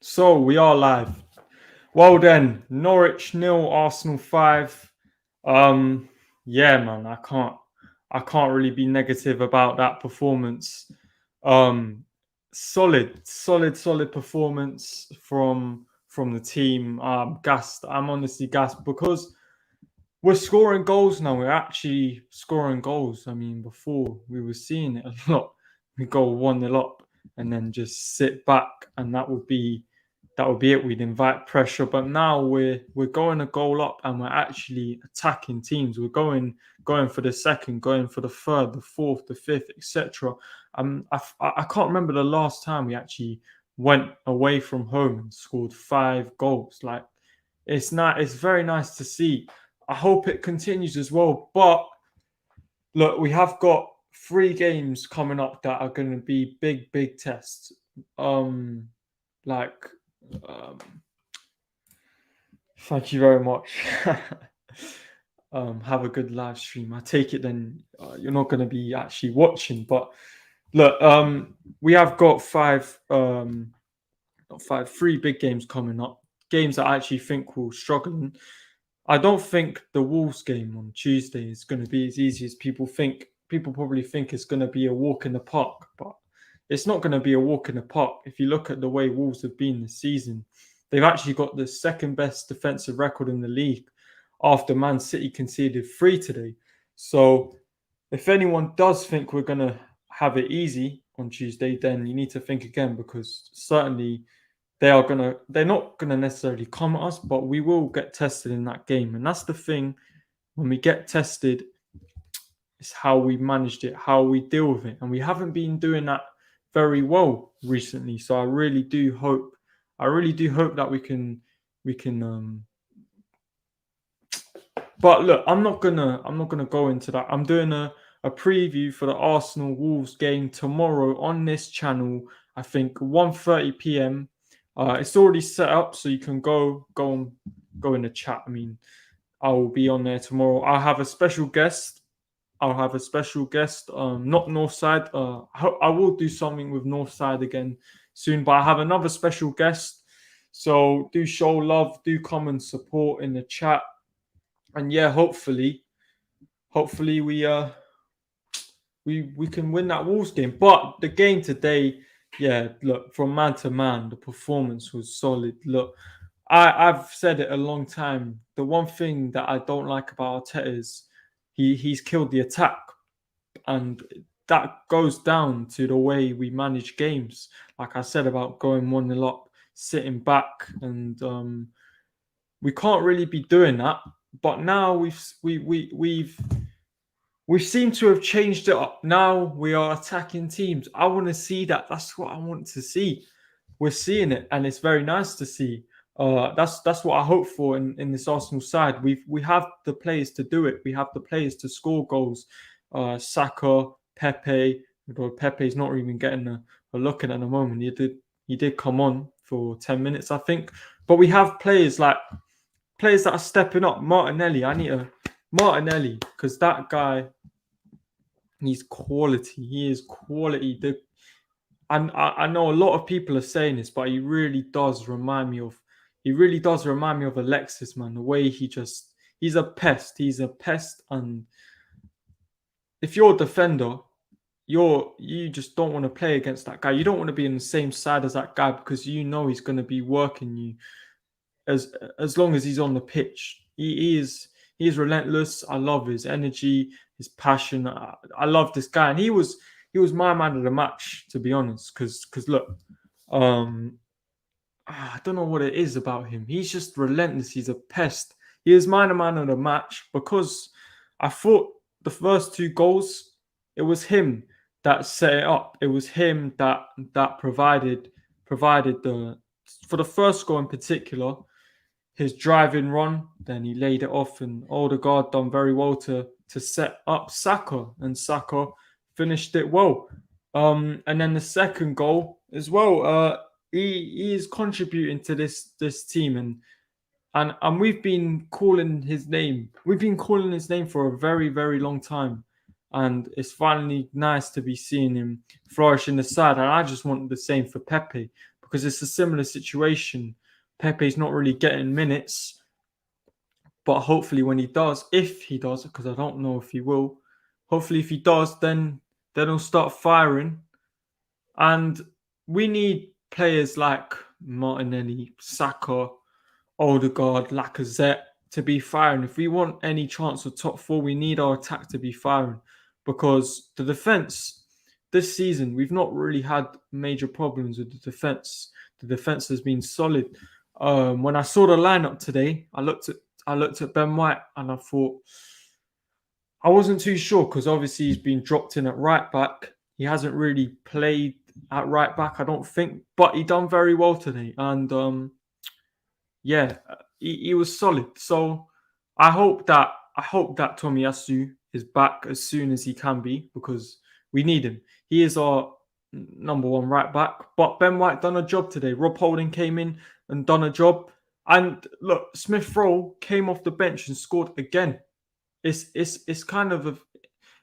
So we are live. Well then, Norwich nil, Arsenal 5. Um, yeah, man, I can't really be negative about that performance. Um, solid performance from the team. Gassed. I'm honestly gassed because we're scoring goals now. We're actually scoring goals. I mean, before we were seeing it a lot. We go 1-0 up and then just sit back, and that would be it. We'd invite pressure, but now we're going a goal up and we're actually attacking teams. We're going for the second, going for the third, the fourth, the fifth, etc. I can't remember the last time we actually went away from home and scored 5 goals. Like it's not. It's very nice to see. I hope it continues as well. But look, we have got 3 games coming up that are going to be big tests. Um, like, um, thank you very much. Have a good live stream. I take it then you're not going to be actually watching, but look, we have got not five, 3 big games coming up. Games that I actually think will struggle. I don't think the Wolves game on Tuesday is going to be as easy as people think. People probably think it's going to be a walk in the park, but it's not going to be a walk in the park. If you look at the way Wolves have been this season, they've actually got the second best defensive record in the league after Man City conceded 3 today. So if anyone does think we're going to have it easy on Tuesday, then you need to think again, because certainly they're not gonna necessarily come at us, but we will get tested in that game. And that's the thing, when we get tested, it's how we managed it, how we deal with it. And we haven't been doing that very well recently. So I really do hope that we can but look, I'm not gonna go into that. I'm doing a preview for the Arsenal Wolves game tomorrow on this channel. I think 1:30 p.m. It's already set up, so you can go in the chat. I mean, I will be on there tomorrow. I'll have a special guest. Not Northside. I will do something with Northside again soon, but I have another special guest. So do show love, do come and support in the chat, and yeah, hopefully we can win that Wolves game. But the game today, yeah, look, from man to man, the performance was solid. Look, I've said it a long time. The one thing that I don't like about Arteta is he's killed the attack, and that goes down to the way we manage games. Like I said about going 1-0 up, sitting back, and we can't really be doing that. But now we seem to have changed it up. Now we are attacking teams. I want to see that. That's what I want to see. We're seeing it, and it's very nice to see. That's what I hope for in this Arsenal side. We have the players to do it. We have the players to score goals. Saka, Pepe. Although Pepe's not even getting a look at the moment. He did come on for 10 minutes, I think. But we have players that are stepping up. Martinelli, because that guy, he's quality. He is quality. And I know a lot of people are saying this, but he really does remind me of. He really does remind me of Alexis, man. The way he's a pest. He's a pest, and if you're a defender, you just don't want to play against that guy. You don't want to be in the same side as that guy, because you know he's going to be working you as long as he's on the pitch. He is relentless. I love his energy, his passion. I love this guy, and he was my man of the match, to be honest. Because look, I don't know what it is about him. He's just relentless. He's a pest. He is my man of the match, because I thought the first 2 goals, it was him that set it up. It was him that provided the for the first goal in particular, his driving run. Then he laid it off, and Odegaard done very well to set up Saka, and Saka finished it well. And then the second goal as well. He is contributing to this team, and we've been calling his name. We've been calling his name for a very long time, and it's finally nice to be seeing him flourish in the side. And I just want the same for Pepe, because it's a similar situation. Pepe's not really getting minutes, but hopefully when he does, if he does, because I don't know if he will, hopefully if he does, then he'll start firing. And we need players like Martinelli, Saka, Odegaard, Lacazette to be firing. If we want any chance of top four, we need our attack to be firing, because the defense this season, we've not really had major problems with the defense. The defense has been solid. When I saw the lineup today, I looked at Ben White and I thought, I wasn't too sure, because obviously he's been dropped in at right back. He hasn't really played at right back, I don't think, but he done very well today. And yeah, he was solid. So I hope that Tomiyasu is back as soon as he can be, because we need him. He is our number one right back. But Ben White done a job today. Rob Holding came in and done a job. And look, Smith Rowe came off the bench and scored again. It's kind of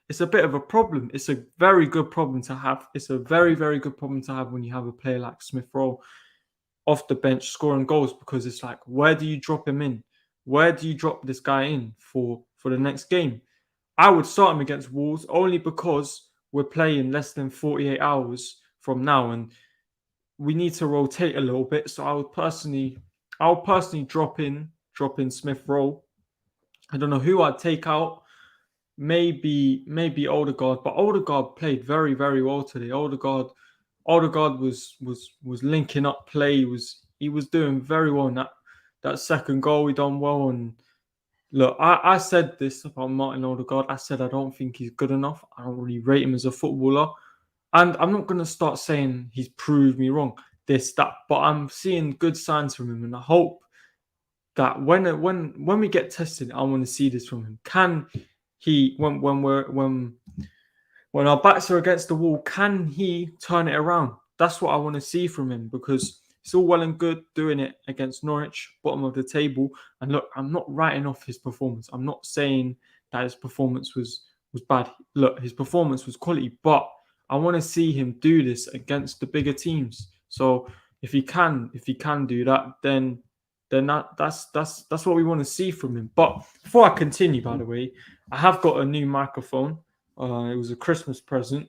it's a bit of a problem. It's a very good problem to have. It's a very, very good problem to have when you have a player like Smith Rowe off the bench scoring goals, because it's like, where do you drop him in? Where do you drop this guy in for the next game? I would start him against Wolves only because we're playing less than 48 hours from now and we need to rotate a little bit. So I would personally drop in Smith Rowe. I don't know who I'd take out. Maybe Odegaard, but Odegaard played very, very well today. Odegaard was linking up play. He was doing very well in that second goal. He done well. And look, I said this about Martin Odegaard. I said I don't think he's good enough. I don't really rate him as a footballer. And I'm not going to start saying he's proved me wrong, this, that, but I'm seeing good signs from him. And I hope that when we get tested, I want to see this from him. Can he, when our backs are against the wall, can he turn it around? That's what I want to see from him, because it's all well and good doing it against Norwich, bottom of the table. And look, I'm not writing off his performance. I'm not saying that his performance was bad. Look, his performance was quality, but I want to see him do this against the bigger teams. So if he can do that, then that's what we want to see from him. But before I continue, by the way, I have got a new microphone. It was a Christmas present,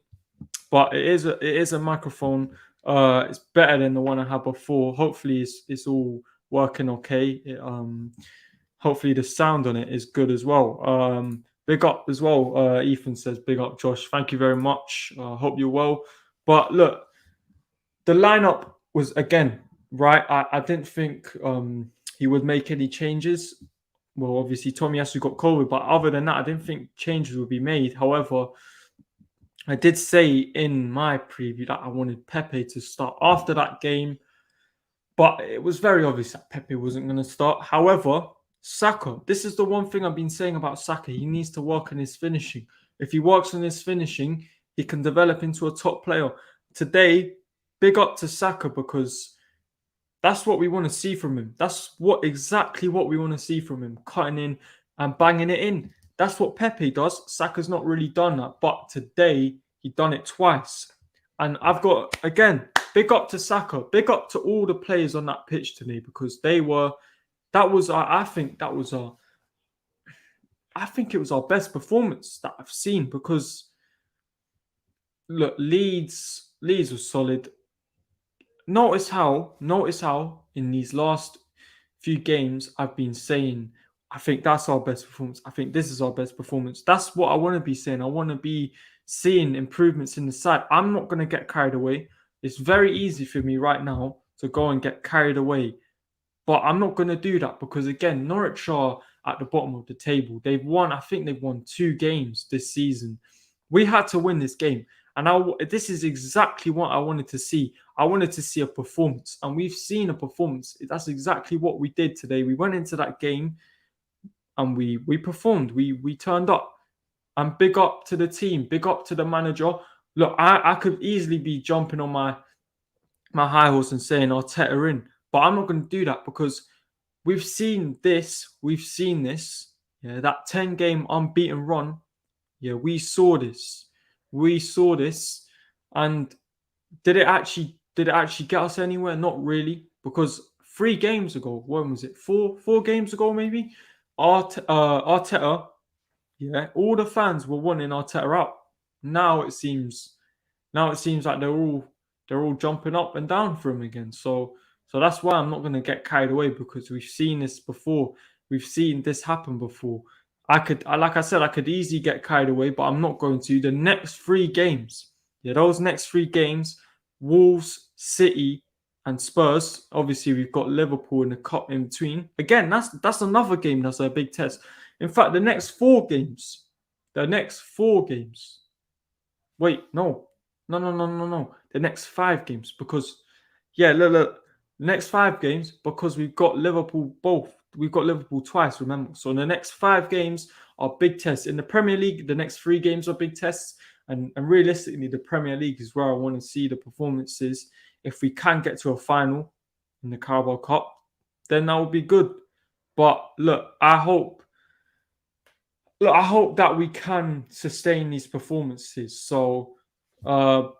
but it is a microphone. It's better than the one I had before. Hopefully, it's all working okay. Hopefully, the sound on it is good as well. Big up as well. Ethan says, "Big up, Josh. Thank you very much. Hope you're well." But look, the lineup was again right. I didn't think he would make any changes. Well, obviously, Tomiyasu got COVID, but other than that, I didn't think changes would be made. However, I did say in my preview that I wanted Pepe to start after that game, but it was very obvious that Pepe wasn't going to start. However, Saka, this is the one thing I've been saying about Saka. He needs to work on his finishing. If he works on his finishing, he can develop into a top player. Today, big up to Saka, because that's what we want to see from him. That's exactly what we want to see from him, cutting in and banging it in. That's what Pepe does. Saka's not really done that, but today he done it twice. And I've got, again, big up to Saka, big up to all the players on that pitch today, because I think it was our best performance that I've seen, because look, Leeds was solid. Notice how in these last few games I've been saying, I think that's our best performance. I think this is our best performance. That's what I want to be saying. I want to be seeing improvements in the side. I'm not going to get carried away. It's very easy for me right now to go and get carried away. But I'm not going to do that, because, again, Norwich are at the bottom of the table. I think they've won 2 games this season. We had to win this game. And this is exactly what I wanted to see. I wanted to see a performance. And we've seen a performance. That's exactly what we did today. We went into that game and we performed. We turned up. And big up to the team. Big up to the manager. Look, I could easily be jumping on my high horse and saying Arteta in. But I'm not going to do that, because we've seen this. Yeah, that 10-game unbeaten run. Yeah, we saw this. And did it actually did it actually get us anywhere? Not really, because 3 games ago, when was it? Four games ago, maybe. Arteta, yeah, all the fans were wanting Arteta out. Now it seems like they're all jumping up and down for him again. So that's why I'm not going to get carried away, because we've seen this before. We've seen this happen before. Like I said, I could easily get carried away, but I'm not going to. The next 3 games, yeah, those next 3 games, Wolves, City, and Spurs. Obviously, we've got Liverpool in the cup in between. Again, that's another game that's a big test. In fact, the next 4 games. Wait, no. The next 5 games, because look. The next 5 games, because we've got Liverpool both. We've got Liverpool twice, remember. So the next 5 games are big tests. In the Premier League, the next 3 games are big tests. And realistically, the Premier League is where I want to see the performances. If we can get to a final in the Carabao Cup, then that would be good. But look, I hope that we can sustain these performances. So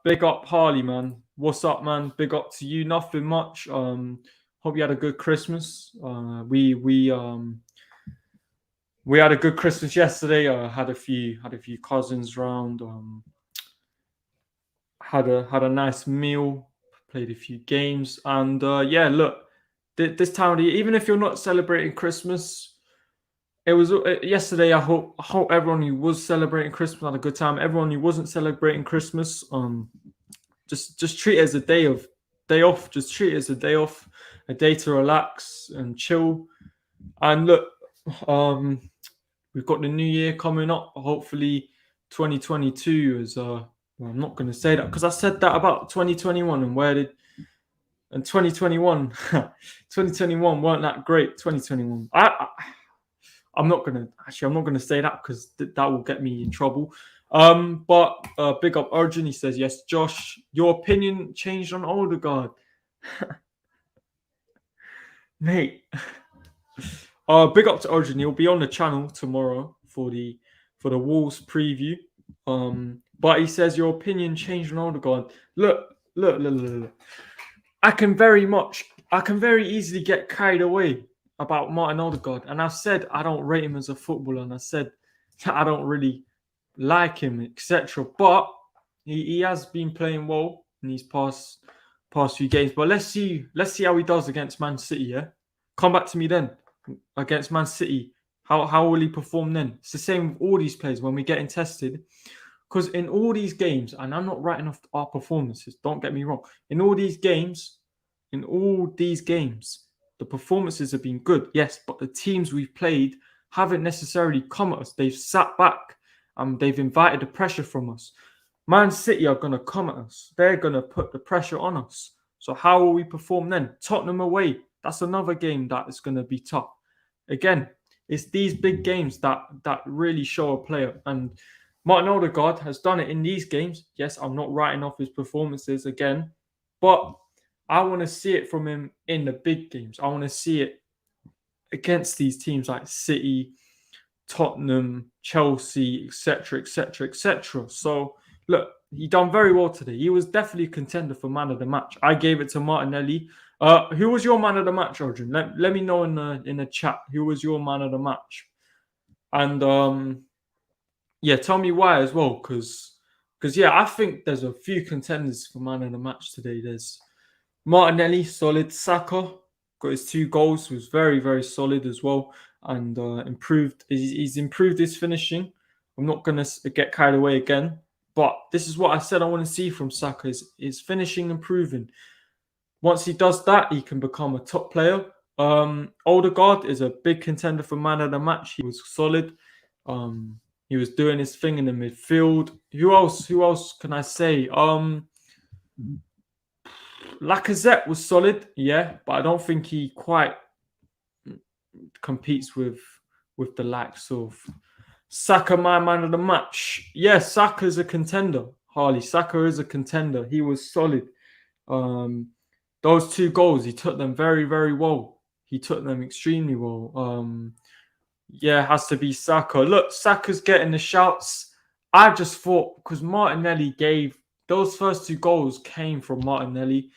big up Harley, man. What's up, man? Big up to you. Nothing much. Hope you had a good Christmas. We had a good Christmas yesterday. Had a few cousins round. Had a nice meal. Played a few games, and look, this time of the year, even if you're not celebrating Christmas, it was yesterday. I hope everyone who was celebrating Christmas had a good time. Everyone who wasn't celebrating Christmas, just treat it as a day off. Just treat it as a day off, a day to relax and chill. And look, we've got the new year coming up. Hopefully, 2022 is. Well, I'm not going to say that, because I said that about 2021 and 2021 weren't that great. 2021. I'm not going to say that, because that will get me in trouble. But big up Arjun. He says, yes, Josh, your opinion changed on Odegaard. Mate. Big up to Arjun. He'll be on the channel tomorrow for the Wolves preview. But he says your opinion changed on Odegaard. Look. I can very easily get carried away about Martin Odegaard, and I've said I don't rate him as a footballer, and I said I don't really like him, etc. But he has been playing well in these past few games. But let's see how he does against Man City. Yeah, come back to me then. Against Man City, how will he perform then? It's the same with all these players when we're getting tested. Because in all these games, and I'm not writing off our performances, don't get me wrong. In all these games, the performances have been good, yes, but the teams we've played haven't necessarily come at us. They've sat back and they've invited the pressure from us. Man City are going to come at us. They're going to put the pressure on us. So how will we perform then? Tottenham away, that's another game that is going to be tough. Again, it's these big games that really show a player. And Martin Odegaard has done it in these games. Yes, I'm not writing off his performances again, but I want to see it from him in the big games. I want to see it against these teams like City, Tottenham, Chelsea, etc. So, look, he done very well today. He was definitely a contender for man of the match. I gave it to Martinelli. Who was your man of the match, Arjun? Let me know in the chat who was your man of the match. And tell me why as well, because I think there's a few contenders for man of the match today. There's Martinelli, solid. Saka got his 2 goals, was very, very solid as well, and improved. He's improved his finishing. I'm not going to get carried away again, but this is what I said I want to see from Saka, is finishing improving. Once he does that, he can become a top player. Odegaard is a big contender for man of the match. He was solid. He was doing his thing in the midfield. Who else can I say? Lacazette was solid, yeah, but I don't think he quite competes with the likes of Saka, my man of the match. Yeah, Saka's a contender, Harley. Saka is a contender. He was solid. Those 2 goals, he took them very, very well. He took them extremely well. It has to be Saka. Look, Saka's getting the shouts. I just thought, because Martinelli gave those first 2 goals came from Martinelli.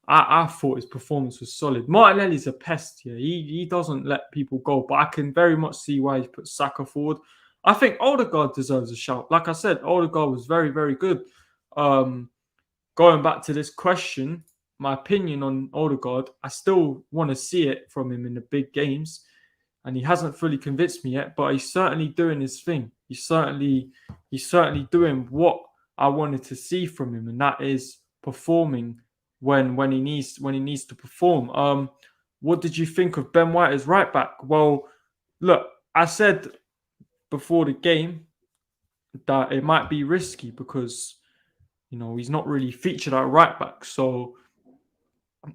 I thought his performance was solid. Martinelli's a pest here. He doesn't let people go, but I can very much see why he put Saka forward. I think Odegaard deserves a shout. Like I said, Odegaard was very, very good. Um, Going back to this question, my opinion on Odegaard, I still want to see it from him in the big games, and he hasn't fully convinced me yet. But he's certainly doing his thing. He's certainly doing what I wanted to see from him, and that is performing when he needs to perform. What did you think of Ben White as right back? Well, look, I said before the game that it might be risky because he's not really featured at right back, so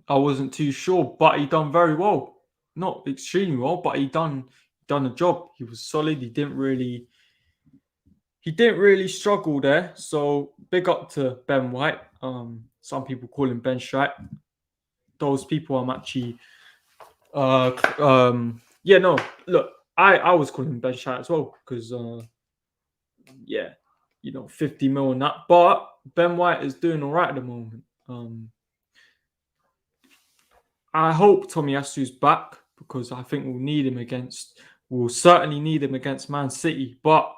I wasn't too sure. But he done very well, not extremely well, but he done a job. He was solid. He didn't really struggle there. So big up to Ben White. Some people call him Ben Strike. Those people I'm actually yeah, no, look, I was calling him Ben Strike as well because yeah, 50 mil and that. But Ben White is doing all right at the moment. I hope Tomiyasu's back because I think we'll certainly need him against Man City. But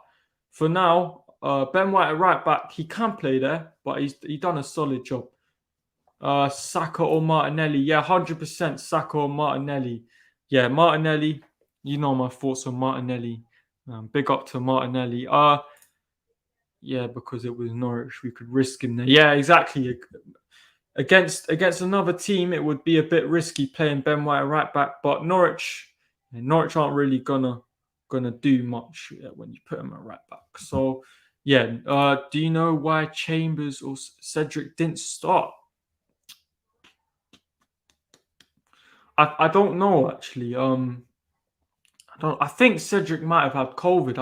for now, Ben White at right back, he can play there, but he done a solid job. Saka or Martinelli? Yeah, 100% Saka or Martinelli. Yeah, Martinelli. You know my thoughts on Martinelli. Big up to Martinelli. Yeah, because it was Norwich, we could risk him there. Yeah, exactly. Against another team, it would be a bit risky playing Ben White right back. But Norwich aren't really gonna do much when you put him at right back. So yeah, do you know why Chambers or Cedric didn't start? I don't know actually. I think Cedric might have had COVID.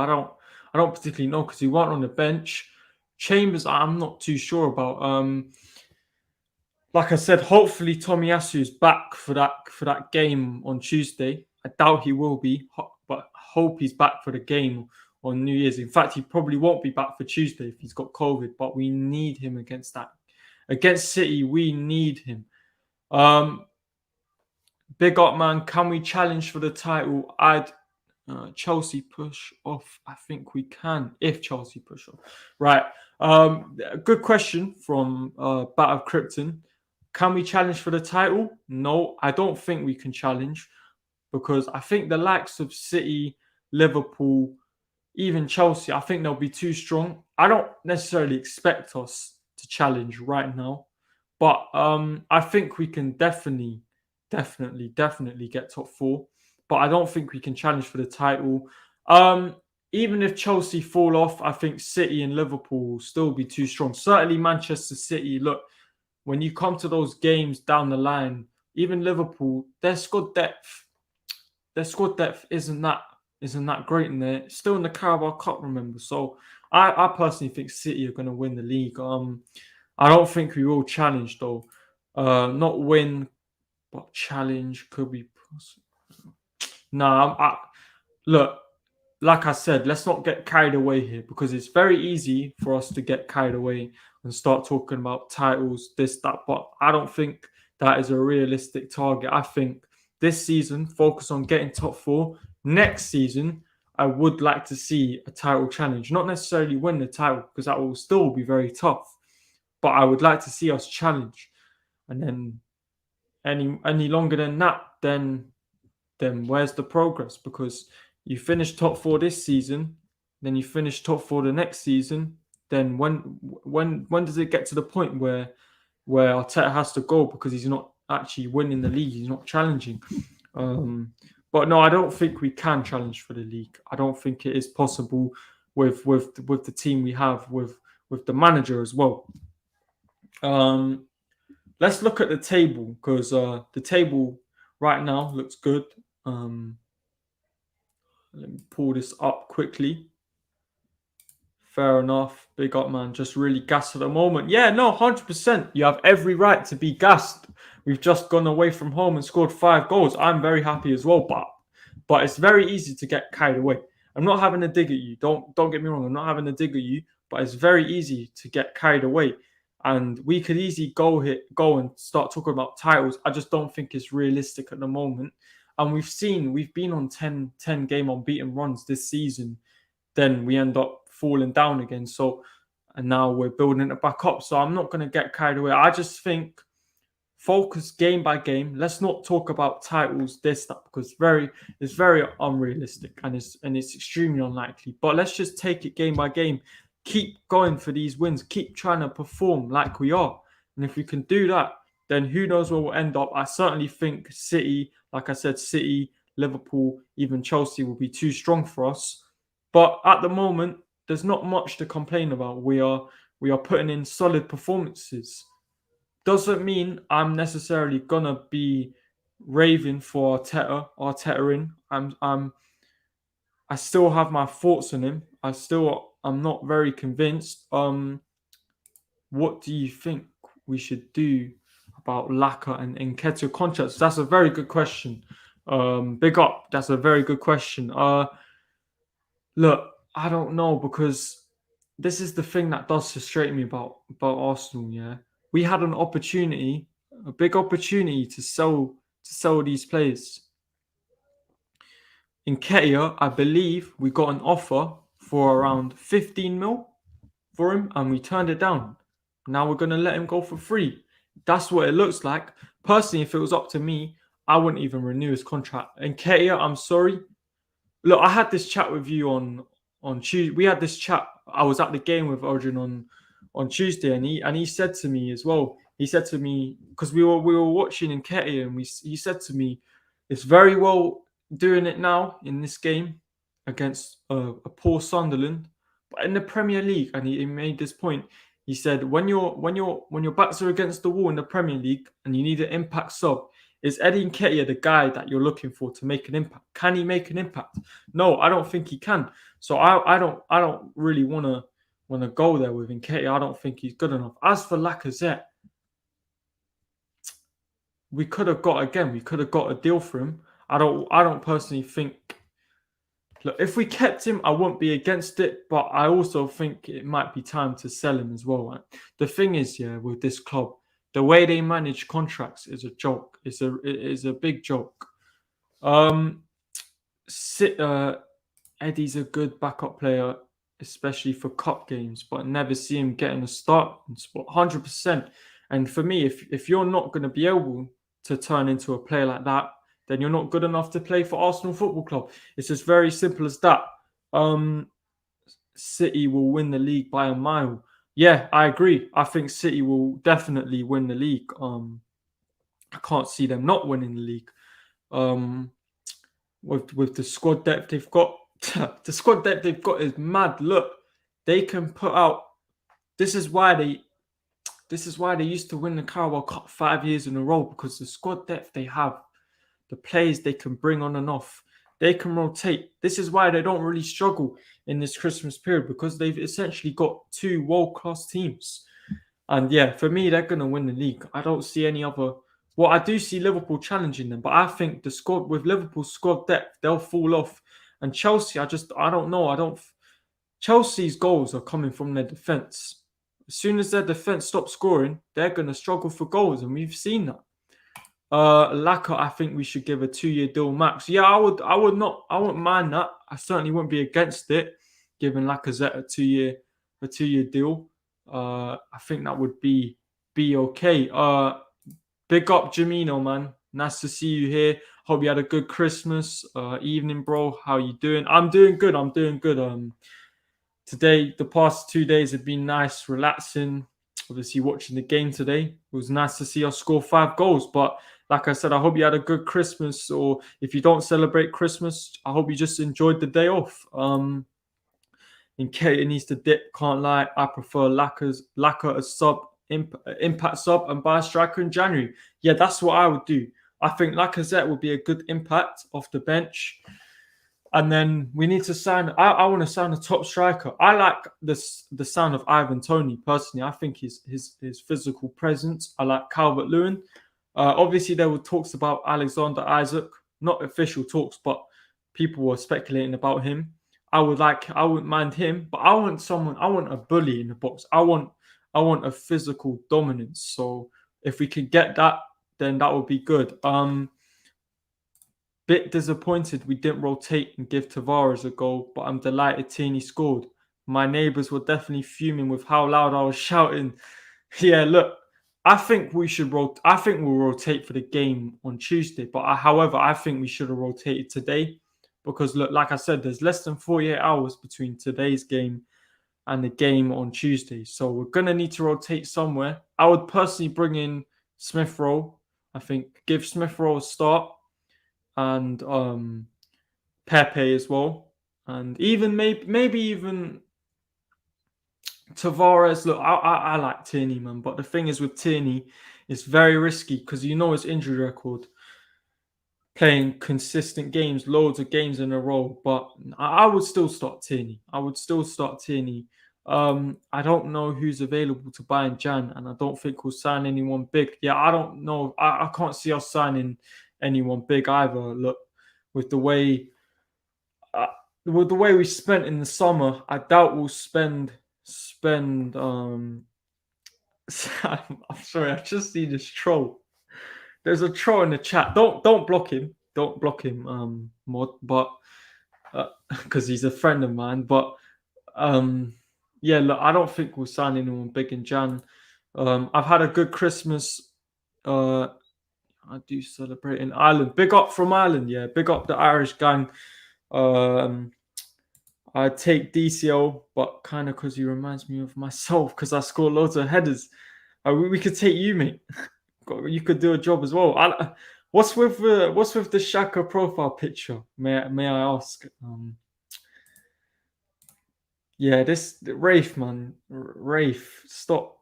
I don't particularly know because he wasn't on the bench. Chambers, I'm not too sure about. Like I said, hopefully Tomiyasu is back for that game on Tuesday. I doubt he will be, but hope he's back for the game on New Year's. In fact, he probably won't be back for Tuesday if he's got COVID. But we need him against City. We need him. Big up, man. Can we challenge for the title? Chelsea push off. I think we can if Chelsea push off. Right. Good question from Bat of Krypton. Can we challenge for the title? No, I don't think we can challenge because I think the likes of City, Liverpool, even Chelsea, I think they'll be too strong. I don't necessarily expect us to challenge right now, but I think we can definitely get top four. But I don't think we can challenge for the title. Even if Chelsea fall off, I think City and Liverpool will still be too strong. Certainly Manchester City. Look, when you come to those games down the line, even Liverpool, their squad depth isn't that great, and they're still in the Carabao Cup, remember. So I personally think City are going to win the league. I don't think we will challenge though. Not win, but challenge could be possible. No, look, like I said, let's not get carried away here because it's very easy for us to get carried away and start talking about titles, this, that. But I don't think that is a realistic target. I think this season, focus on getting top four. Next season, I would like to see a title challenge. Not necessarily win the title because that will still be very tough. But I would like to see us challenge. And then any longer than that, then where's the progress? Because you finish top four this season, then you finish top four the next season. Then when does it get to the point where Arteta has to go because he's not actually winning the league, he's not challenging? But no, I don't think we can challenge for the league. I don't think it is possible with the team we have with the manager as well. Let's look at the table because the table right now looks good. Let me pull this up quickly. Fair enough. Big up, man. Just really gassed at the moment. Yeah, no, 100%. You have every right to be gassed. We've just gone away from home and scored 5 goals. I'm very happy as well, but it's very easy to get carried away. I'm not having a dig at you. Don't get me wrong. I'm not having a dig at you, but it's very easy to get carried away. and we could easily go and start talking about titles. I just don't think it's realistic at the moment. And we've been on 10 game unbeaten runs this season. Then we end up falling down again. So, and now we're building it back up. So I'm not going to get carried away. I just think focus game by game. Let's not talk about titles, this, that, because it's very unrealistic and it's extremely unlikely. But let's just take it game by game. Keep going for these wins. Keep trying to perform like we are. And if we can do that, then who knows where we'll end up. I certainly think City, like I said, City, Liverpool, even Chelsea will be too strong for us. But at the moment, there's not much to complain about. We are putting in solid performances. Doesn't mean I'm necessarily gonna be raving for Arteta in. I still have my thoughts on him. I'm not very convinced. What do you think we should do about Laka and Nketiah contracts? That's a very good question. Big up. That's a very good question. Look, I don't know, because this is the thing that does frustrate me about Arsenal. Yeah, we had an opportunity, a big opportunity to sell these players. In Nketiah, I believe we got an offer for around 15 mil for him, and we turned it down. Now we're gonna let him go for free. That's what it looks like. Personally, if it was up to me, I wouldn't even renew his contract. And Nketiah, I'm sorry. Look, I had this chat with you on Tuesday. We had this chat. I was at the game with Arjun on Tuesday, and he said to me as well. He said to me, because we were watching in Nketiah, and he said to me, it's very well doing it now in this game against a poor Sunderland, but in the Premier League, and he made this point. He said, when your backs are against the wall in the Premier League and you need an impact sub, is Eddie Nketiah the guy that you're looking for to make an impact? Can he make an impact? No, I don't think he can. So I don't really want to go there with Nketiah. I don't think he's good enough. As for Lacazette, we could have got a deal for him. I don't personally think. Look, if we kept him, I wouldn't be against it, but I also think it might be time to sell him as well. Right? The thing is, yeah, with this club, the way they manage contracts is a joke. It is a big joke. Eddie's a good backup player, especially for cup games, but never see him getting a start in sport 100%. And for me, if you're not going to be able to turn into a player like that, then you're not good enough to play for Arsenal Football Club. It's just very simple as that. City will win the league by a mile. Yeah, I agree. I think City will definitely win the league. I can't see them not winning the league. With the squad depth they've got, the squad depth they've got is mad. Look, they can put out. This is why they used to win the Carabao Cup 5 years in a row, because the squad depth they have, the players they can bring on and off, they can rotate. This is why they don't really struggle in this Christmas period, because they've essentially got two world-class teams. And yeah, for me, they're going to win the league. I don't see any other. Well, I do see Liverpool challenging them, but I think the squad with Liverpool's squad depth, they'll fall off. And Chelsea, I don't know. Chelsea's goals are coming from their defense. As soon as their defense stops scoring, they're going to struggle for goals, and we've seen that. Laka, I think we should give a 2-year deal max. Yeah, I wouldn't mind that. I certainly wouldn't be against it, giving Lacazette a 2-year deal. I think that would be okay. Big up Jamino, man. Nice to see you here. Hope you had a good Christmas evening, bro. How you doing? I'm doing good. Today, the past 2 days have been nice, relaxing. Obviously, watching the game today, it was nice to see us score 5 goals. But like I said, I hope you had a good Christmas. Or if you don't celebrate Christmas, I hope you just enjoyed the day off. In case it needs to dip, can't lie. I prefer Laka as sub, impact sub, and buy a striker in January. Yeah, that's what I would do. I think Lacazette would be a good impact off the bench. And then we need to sign. I want to sign a top striker. I like the sound of Ivan Toney personally. I think his physical presence. I like Calvert-Lewin. Obviously, there were talks about Alexander Isak, not official talks, but people were speculating about him. I wouldn't mind him, but I want a bully in the box. I want I want a physical dominance. So if we could get that, then that would be good. Bit disappointed we didn't rotate and give Tavares a goal, but I'm delighted Tierney scored. My neighbours were definitely fuming with how loud I was shouting. Yeah, look, I think we should rotate. I think we'll rotate for the game on Tuesday. But however, I think we should have rotated today because look, like I said, there's less than 48 hours between today's game and the game on Tuesday. So we're gonna need to rotate somewhere. I would personally bring in Smith Rowe. I think give Smith Rowe a start and Pepe as well, and even maybe even Tavares. Look, I like Tierney, man, but the thing is with Tierney, it's very risky because you know his injury record, playing consistent games, loads of games in a row. But I would still start Tierney. I would still start Tierney. I don't know who's available to buy in Jan, and I don't think we'll sign anyone big. Yeah, I don't know. I can't see us signing anyone big either. Look, with the way uh, with the way we spent in the summer, I doubt we'll spend. I'm sorry, I just see this troll. There's a troll in the chat. Don't block him. Don't block him, mod. But because he's a friend of mine. But yeah, look, I don't think we'll sign anyone big in Jan. I've had a good Christmas. Uh, I do celebrate in Ireland. Big up from Ireland, yeah. Big up the Irish gang. Um, I take DCO, but kind of because he reminds me of myself because I score loads of headers. We could take you, mate. You could do a job as well. What's with the Shaka profile picture? May I ask? Yeah, this Rafe, man, Rafe, stop.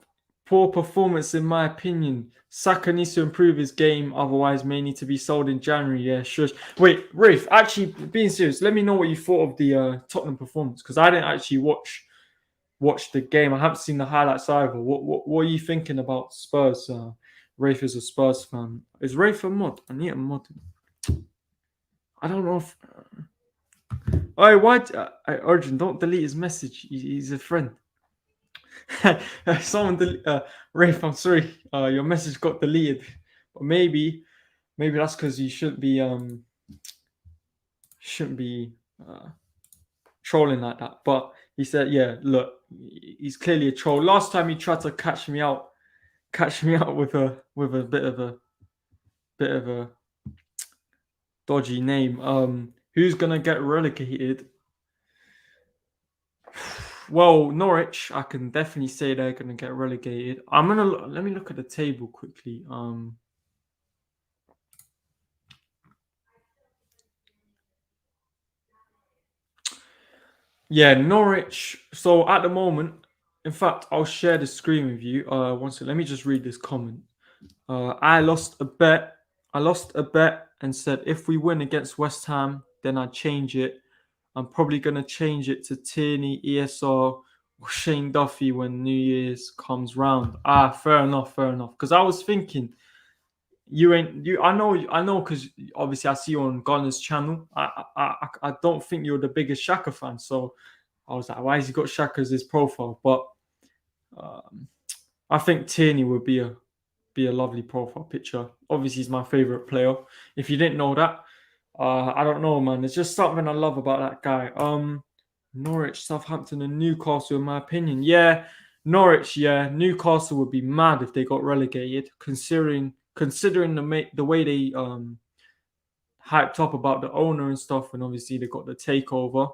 Poor performance, in my opinion. Saka needs to improve his game, otherwise may need to be sold in January. Yeah, sure. Wait, Rafe, actually, being serious, let me know what you thought of the Tottenham performance because I didn't actually watch the game. I haven't seen the highlights either. What are you thinking about Spurs? Rafe is a Spurs fan. Is Rafe a mod? I need a mod. I don't know if. Oh, why? Urgent, don't delete his message. He's a friend. Someone, Rafe, I'm sorry. Your message got deleted, but maybe that's because you shouldn't be trolling like that. But he said, yeah, look, he's clearly a troll. Last time he tried to catch me out with a bit of a dodgy name. Who's gonna get relegated? Well, Norwich, I can definitely say they're gonna get relegated. Let me look at the table quickly. Yeah, Norwich. So at the moment, in fact, I'll share the screen with you. One second. Let me just read this comment. I lost a bet. And said if we win against West Ham, then I'd change it. I'm probably gonna change it to Tierney, ESR, or Shane Duffy when New Year's comes round. Fair enough. Because I was thinking you ain't you. I know. Because obviously I see you on Gunner's channel. I don't think you're the biggest Shaka fan, so I was like, why has he got Shaka as his profile? But um, I think Tierney would be a lovely profile picture. Obviously, he's my favorite player. If you didn't know that, I don't know, man. It's just something I love about that guy. Norwich, Southampton, and Newcastle, in my opinion. Yeah, Norwich. Yeah, Newcastle would be mad if they got relegated, considering the way they hyped up about the owner and stuff, and obviously they got the takeover.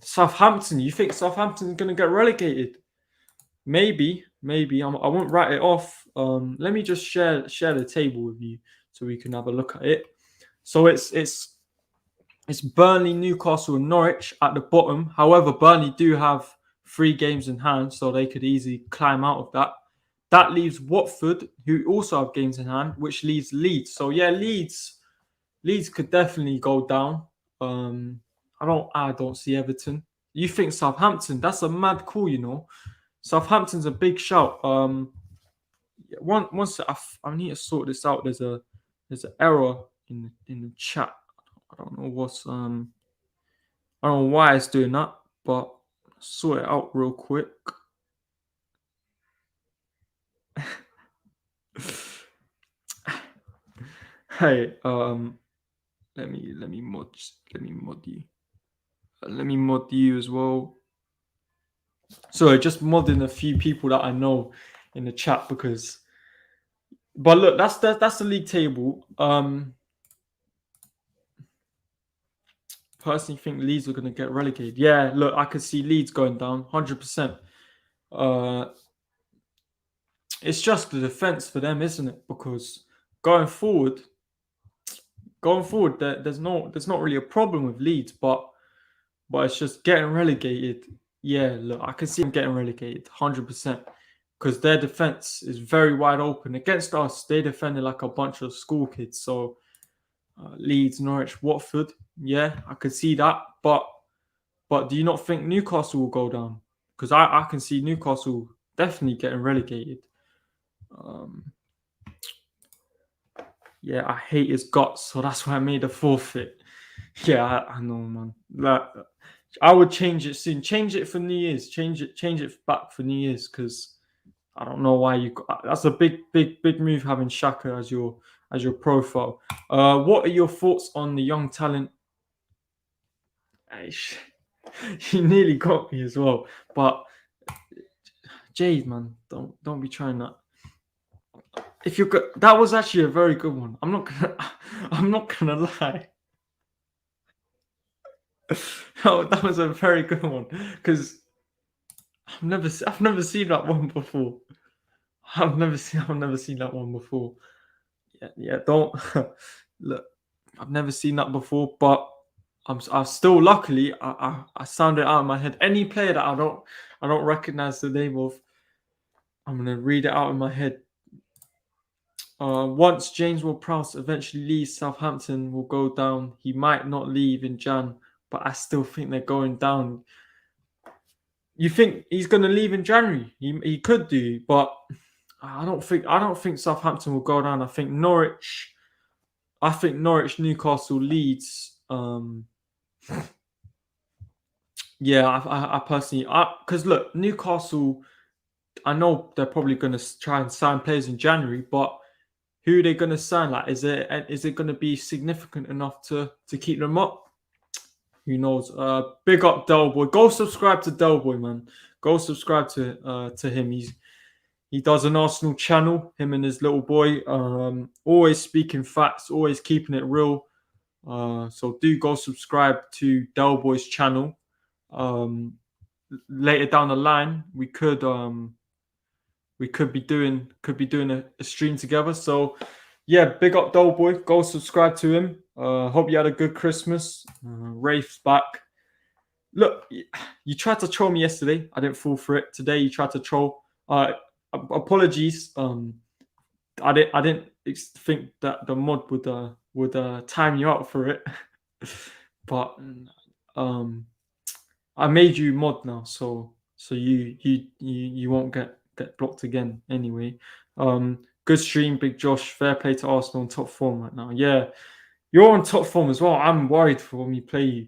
Southampton. You think Southampton's gonna get relegated? Maybe. I won't write it off. Let me just share the table with you so we can have a look at it. So it's Burnley, Newcastle, and Norwich at the bottom. However, Burnley do have 3 games in hand, so they could easily climb out of that. That leaves Watford, who also have games in hand, which leaves Leeds. So yeah, Leeds could definitely go down. I don't see Everton. You think Southampton? That's a mad call, you know. Southampton's a big shout. I need to sort this out. There's an error in the chat. I don't know I don't know why it's doing that, but sort it out real quick. Hey, let me mod let me mod you. Let me mod you as well. So just modding a few people that I know in the chat because. But look, that's the league table. Personally think Leeds are going to get relegated. Yeah, look, I could see Leeds going down 100%. Uh, it's just the defense for them, isn't it? Because going forward, there's not really a problem with Leeds, but it's just getting relegated. Yeah, look, I can see them getting relegated 100% because their defense is very wide open. Against us, they defended like a bunch of school kids. So Leeds, Norwich, Watford, yeah, I could see that. But do you not think Newcastle will go down? Because I can see Newcastle definitely getting relegated. Um, yeah, I hate his guts, so that's why I made a forfeit. Yeah, I know, man. Like, I would change it soon. Change it for New Year's. Change it back for New Year's because I don't know why you. That's a big move having Shaka as your profile. What are your thoughts on the young talent? He nearly got me as well, but Jade, man, don't be trying that. If you could, that was actually a very good one. I'm not gonna lie. Oh, that was a very good one because I've never seen that one before. I've never seen that one before. Yeah. Don't look. I've never seen that before, but I still luckily I sounded it out in my head. Any player that I don't recognize the name of, I'm gonna read it out in my head. Once James Ward-Prowse eventually leaves Southampton, will go down. He might not leave in Jan, but I still think they're going down. You think he's going to leave in January? He could do, but I don't think Southampton will go down. I think Norwich. I think Norwich, Newcastle, Leeds. Yeah, I personally, because look, Newcastle. I know they're probably going to try and sign players in January, but who are they going to sign? Like, is it going to be significant enough to keep them up? Who knows? Big up Delboy. Go subscribe to Delboy, man. Go subscribe to him. He does an Arsenal channel. Him and his little boy. Always speaking facts. Always keeping it real. So do go subscribe to Delboy's channel. Later down the line, we could be doing a stream together. So yeah, big up Doughboy. Go subscribe to him. Hope you had a good Christmas. Rafe's back. Look, you tried to troll me yesterday. I didn't fall for it. Today you tried to troll. Apologies. I didn't think that the mod would time you out for it, but I made you mod now, so you won't get blocked again anyway. Good stream, Big Josh. Fair play to Arsenal on top form right now. Yeah, you're on top form as well. I'm worried for when we play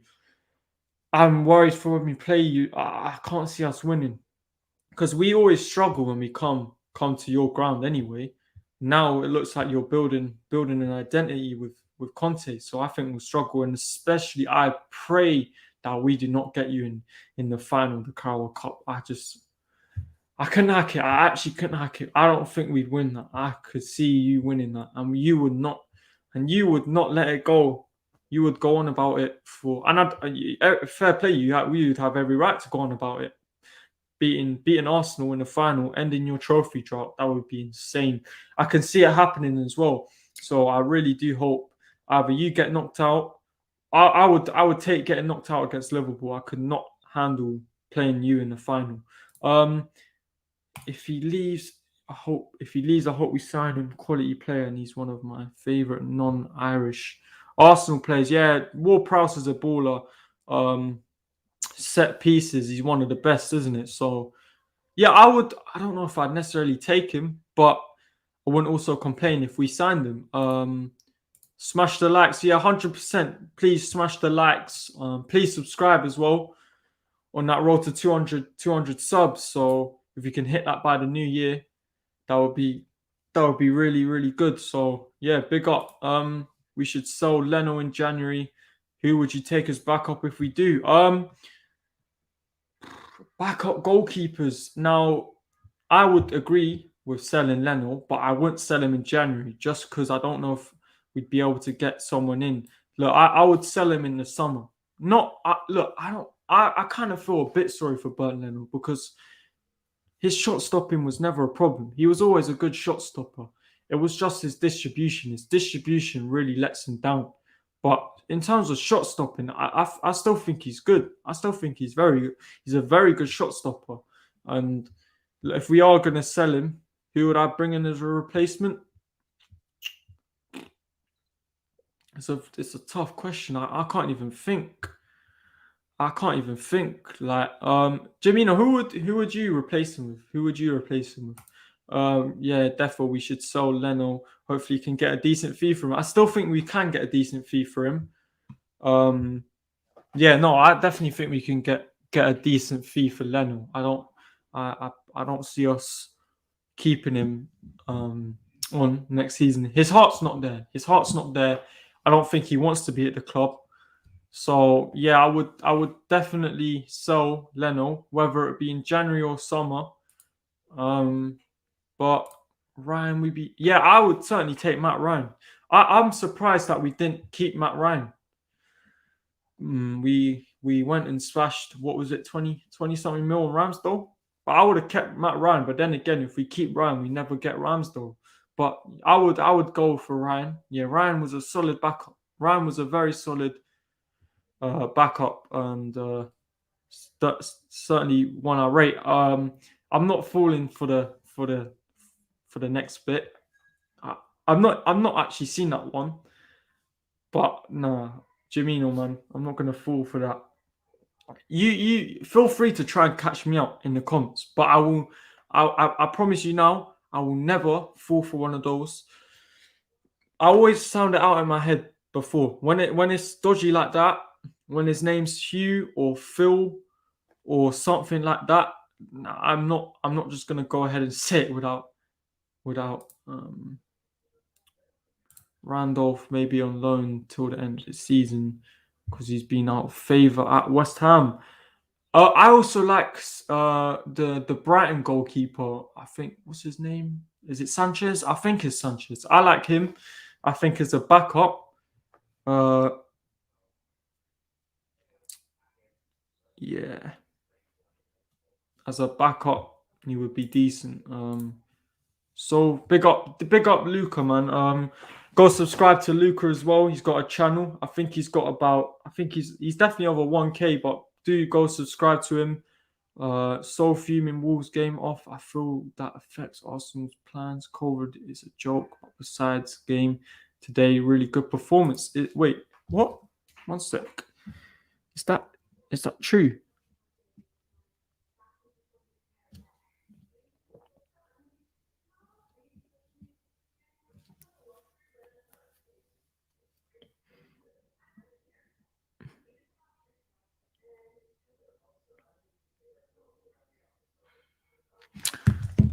you. I can't see us winning because we always struggle when we come to your ground anyway. Now it looks like you're building an identity with Conte, so I think we'll struggle, and especially I pray that we do not get you in the final of the Carabao Cup. I couldn't hack it. I actually couldn't hack it. I don't think we'd win that. I could see you winning that, and you would not let it go. You would go on about it fair play. We would have every right to go on about it. Beating Arsenal in the final, ending your trophy drought, that would be insane. I can see it happening as well. So I really do hope either you get knocked out. I would take getting knocked out against Liverpool. I could not handle playing you in the final. If he leaves, I hope we sign him. Quality player, and he's one of my favorite non-Irish Arsenal players. Yeah, Ward-Prowse is a baller. Set pieces, he's one of the best, isn't it? So yeah, I don't know if I'd necessarily take him, but I wouldn't also complain if we signed him. Smash the likes, yeah, 100%. Please smash the likes. Please subscribe as well on that road to 200 subs. So if you can hit that by the new year, that would be really, really good. So Yeah, big up. We should sell Leno in January. Who would you take as backup if we do? Backup goalkeepers. Now, I would agree with selling Leno, but I wouldn't sell him in January just because I don't know if we'd be able to get someone in. Look, I would sell him in the summer. Not look, I don't. I kind of feel a bit sorry for Bernd Leno because his shot stopping was never a problem. He was always a good shot stopper. It was just his distribution. His distribution really lets him down. But in terms of shot stopping, I still think he's good. I still think he's very good. He's a very good shot stopper. And if we are going to sell him, who would I bring in as a replacement? It's a tough question. I can't even think. I can't even think. Like, Jamina, who would you replace him with? Who would you replace him with? Yeah, definitely we should sell Leno. Hopefully, you can get a decent fee from him. I still think we can get a decent fee for him. Yeah, no, I definitely think we can get a decent fee for Leno. I don't see us keeping him on next season. His heart's not there. His heart's not there. I don't think he wants to be at the club. So yeah, I would definitely sell Leno, whether it be in January or summer. But Ryan, I would certainly take Matt Ryan. I'm surprised that we didn't keep Matt Ryan. We went and splashed, what was it, 20 something mil on Ramsdale. But I would have kept Matt Ryan. But then again, if we keep Ryan, we never get Ramsdale. But I would go for Ryan. Yeah, Ryan was a solid backup. Ryan was a very solid backup, and certainly one I rate. I'm not falling for the next bit. I'm not actually seen that one, but nah, Jamino, man, I'm not gonna fall for that. You feel free to try and catch me out in the comments, but I will. I promise you now, I will never fall for one of those. I always sound it out in my head before when it's dodgy like that. When his name's Hugh or Phil or something like that, I'm not just gonna go ahead and say it without Randolph maybe on loan till the end of the season because he's been out of favour at West Ham. I also like the Brighton goalkeeper. I think what's his name? Is it Sanchez? I think it's Sanchez. I like him. I think as a backup. Yeah, as a backup, he would be decent. So big up Luca, man. Go subscribe to Luca as well. He's got a channel. I think he's got about. I think he's definitely over 1K. But do go subscribe to him. So fuming Wolves game off. I feel that affects Arsenal's plans. COVID is a joke. But besides game today, really good performance. Wait, what? 1 sec. Is that true?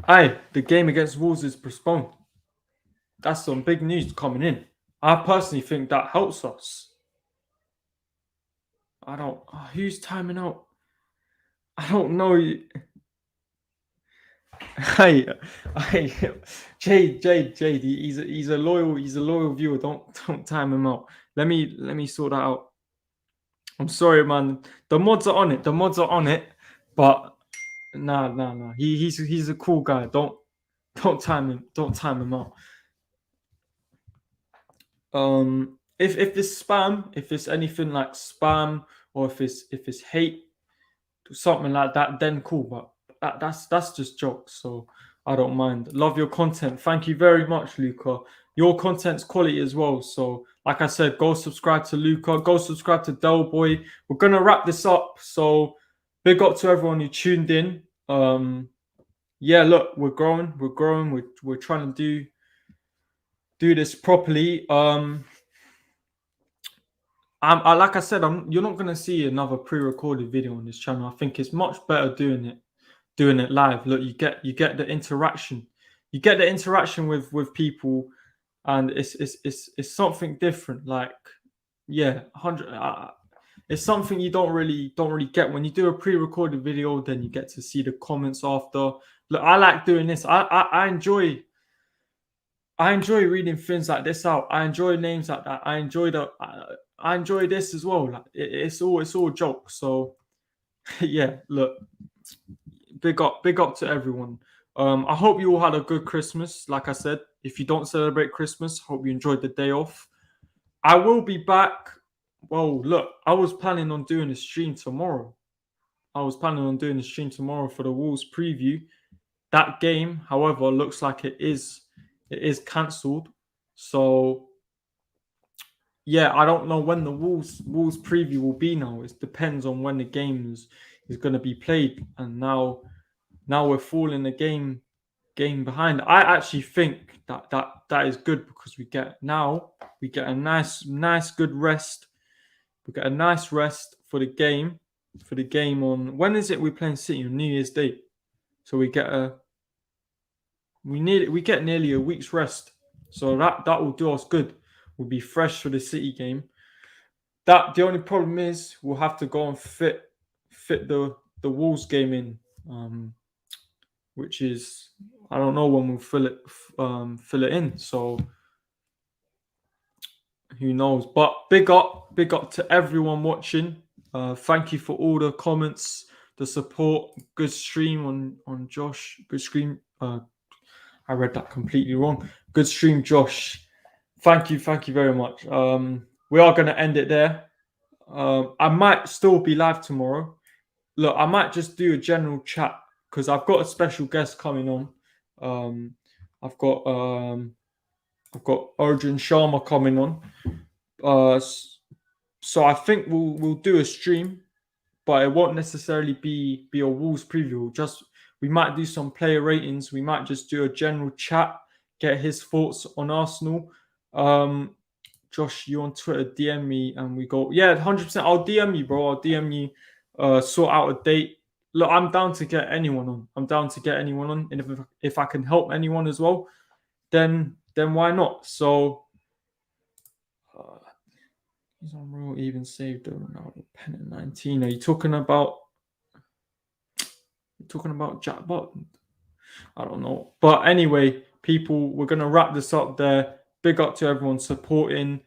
Aye, the game against Wolves is postponed. That's some big news coming in. I personally think that helps us. I don't. Who's timing out? I don't know. Hey, Jade. He's a loyal viewer. Don't time him out. Let me sort that out. I'm sorry, man. The mods are on it. But nah. He's a cool guy. Don't time him. Don't time him out. If it's spam, if it's anything like spam, or if it's hate, something like that, then cool. But that's just jokes, so I don't mind. Love your content. Thank you very much, Luca. Your content's quality as well. So, like I said, go subscribe to Luca. Go subscribe to Del Boy. We're gonna wrap this up. So, big up to everyone who tuned in. Yeah, look, we're growing. We're trying to do this properly. Like I said, you're not gonna see another pre-recorded video on this channel. I think it's much better doing it live. Look, you get the interaction. You get the interaction with people. and it's something different. Like, yeah, 100. It's something you don't really get when you do a pre-recorded video. Then you get to see the comments after. Look, I like doing this. I enjoy reading things like this out. I enjoy names like that. I enjoy this as well. Like it's all jokes. So yeah, look, big up to everyone. I hope you all had a good Christmas. Like I said, if you don't celebrate Christmas, hope you enjoyed the day off. I will be back. Well, look, I was planning on doing a stream tomorrow. I was planning on doing a stream tomorrow for the Wolves preview. That game, however, looks like it is cancelled. So yeah, I don't know when the Wolves preview will be now. It depends on when the game is going to be played. And now we're falling a game behind. I actually think that is good because we get a nice good rest. We get a nice rest for the game on when is it we're playing City on New Year's Day. So we get nearly a week's rest. So that will do us good. We'll be fresh for the City game. That the only problem is we'll have to go and fit the Wolves game in, which is I don't know when we'll fill it in. So who knows? But big up to everyone watching. Thank you for all the comments, the support. Good stream on Josh. Good stream. I read that completely wrong. Good stream, Josh. Thank you very much. We are going to end it there. I might still be live tomorrow. Look, I might just do a general chat because I've got a special guest coming on. I've got Arjun Sharma coming on. So I think we'll do a stream, but it won't necessarily be a Wolves preview. We might do some player ratings. We might just do a general chat, get his thoughts on Arsenal. Josh, you on Twitter, DM me and we go. Yeah, 100%. I'll DM you, bro. I'll DM you. Sort out a date. Look, I'm down to get anyone on. And if I can help anyone as well, then why not? So he's on real even saved Ronaldo pen at 19. Are you talking about Jack Button? I don't know. But anyway, people, we're gonna wrap this up there. Big up to everyone supporting.